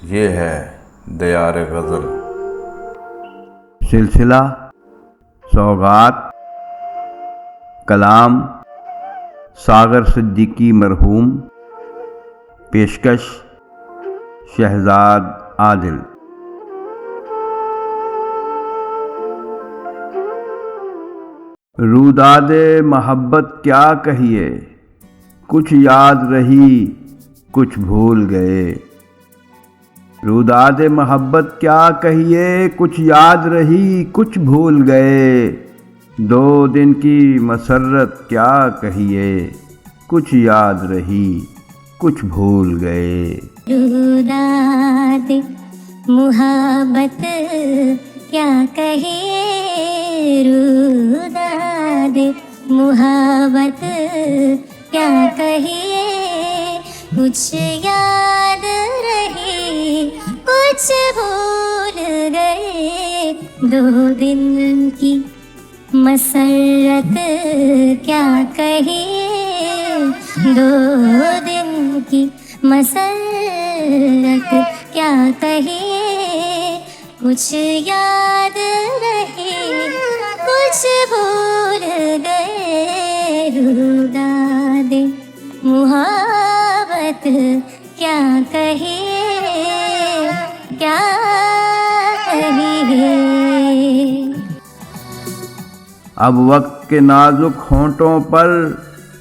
ये है दयार गज़ल। सिलसिला सौगात, कलाम सागर सिद्दीकी मरहूम, पेशकश शहजाद आदिल। रूदादे मोहब्बत क्या कहिए, कुछ याद रही कुछ भूल गए। रूदादे मोहब्बत क्या कहिए, कुछ याद रही कुछ भूल गए। 2 दिन की मसरत क्या कहिए, कुछ याद रही कुछ भूल गए। रूदादे मोहब्बत क्या कहिए, रूदादे मोहब्बत क्या कहिए। कुछ याद रही कुछ भूल गए। 2 दिन की मसरत क्या कहिए, 2 दिन की मसरत क्या कहिए। कुछ याद रही कुछ भूल गए। रूदादे मोहब्बत क्या कहिए, क्या कहिए। अब वक्त के नाजुक होंठों पर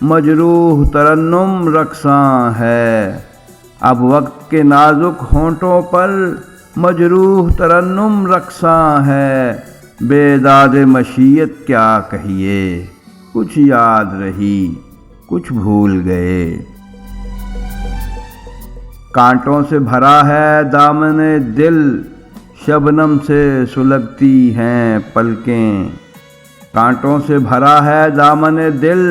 मजरूह तरन्नुम रक्सां है। अब वक्त के नाजुक होंठों पर मजरूह तरन्नुम रक्सां है। बेदाद मशीयत क्या कहिए, कुछ याद रही कुछ भूल गए। कांटों से भरा है दामने दिल, शबनम से सुलगती हैं पलकें। कांटों से भरा है दामने दिल,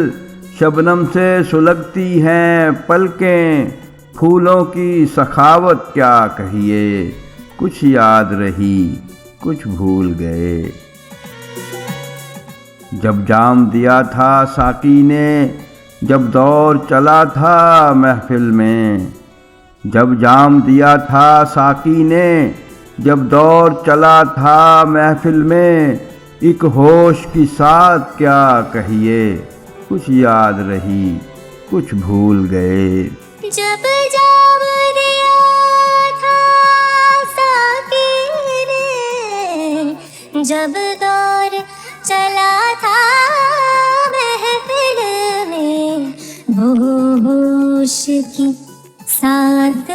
शबनम से सुलगती हैं पलकें। फूलों की सखावत क्या कहिए, कुछ याद रही कुछ भूल गए। जब जाम दिया था साकी ने, जब दौर चला था महफिल में। जब जाम दिया था साकी ने, जब दौर चला था महफिल में। एक होश की साथ क्या कहिए, कुछ याद रही कुछ भूल गए। जब जाम दिया था साकी ने, जब दौर चला था महफिल में। होश की साथ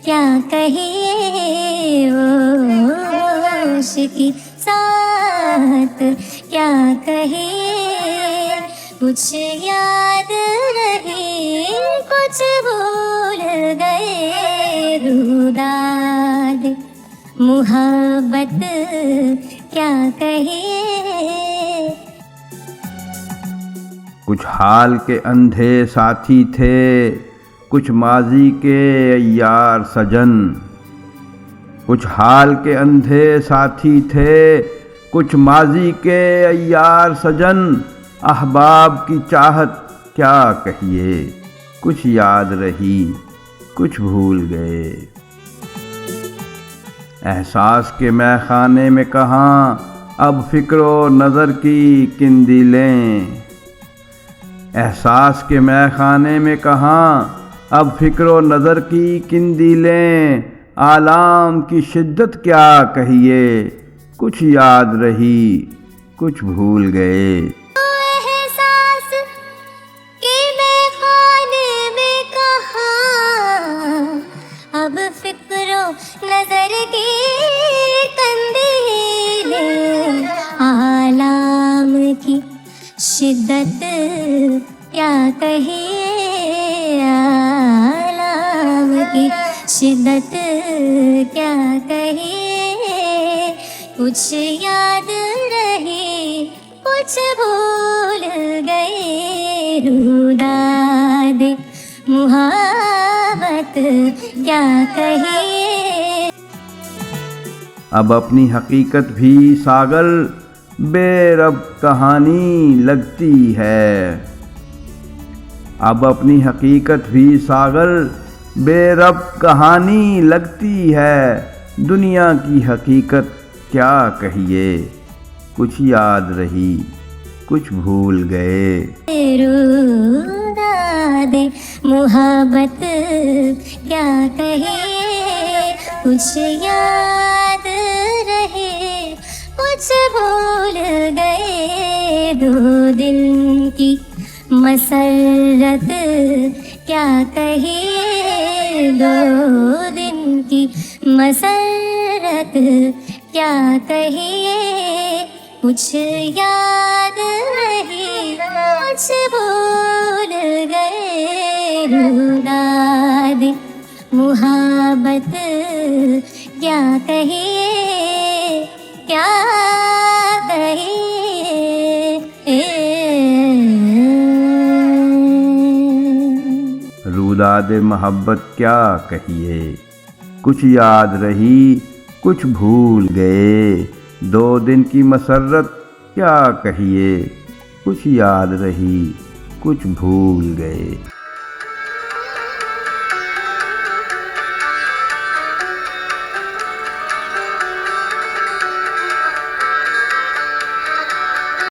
क्या कहिए, होश की साथ क्या कहिए। कुछ याद रही कुछ भूल गए। रूदादे मोहब्बत क्या कहिए। कुछ हाल के अंधे साथी थे, कुछ माजी के यार सजन। कुछ हाल के अंधे साथी थे, कुछ माजी के यार सजन। अहबाब की चाहत क्या कहिए, कुछ याद रही कुछ भूल गए। एहसास के मैखाने में कहाँ अब फिक्रो नज़र की किंदीलें। एहसास के मैखाने में कहाँ अब फिक्रो नज़र की किंदीलें। आलाम की शिद्दत क्या कहिए, कुछ याद रही कुछ भूल गए। एहसास के मैखाने में कहाँ अब फिक्रो नजर की कंदीलें। आलाम की शिद्दत क्या कहिए, आलाम की शिद्दत क्या कहिए। कुछ याद रही कुछ भूल गए। रूदादे मोहब्बत क्या कहिए। अब अपनी हकीकत भी सागर बेरब कहानी लगती है। अब अपनी हकीकत भी सागर बेरब कहानी लगती है, दुनिया की हकीकत क्या कहिए। कुछ याद रही, कुछ भूल गए। रुला दे मोहब्बत क्या कहे, कुछ याद रहे कुछ भूल गए। दो दिन की मसरत क्या कहे, दो दिन की मसरत क्या कहे। कुछ याद रही कुछ भूल गए। रुला दे मोहब्बत क्या कहे, क्या कहे। रुला दे मोहब्बत क्या कहिए। कुछ याद रही कुछ भूल गए। दो दिन की मसरत क्या कहिए। कुछ याद रही कुछ भूल गए।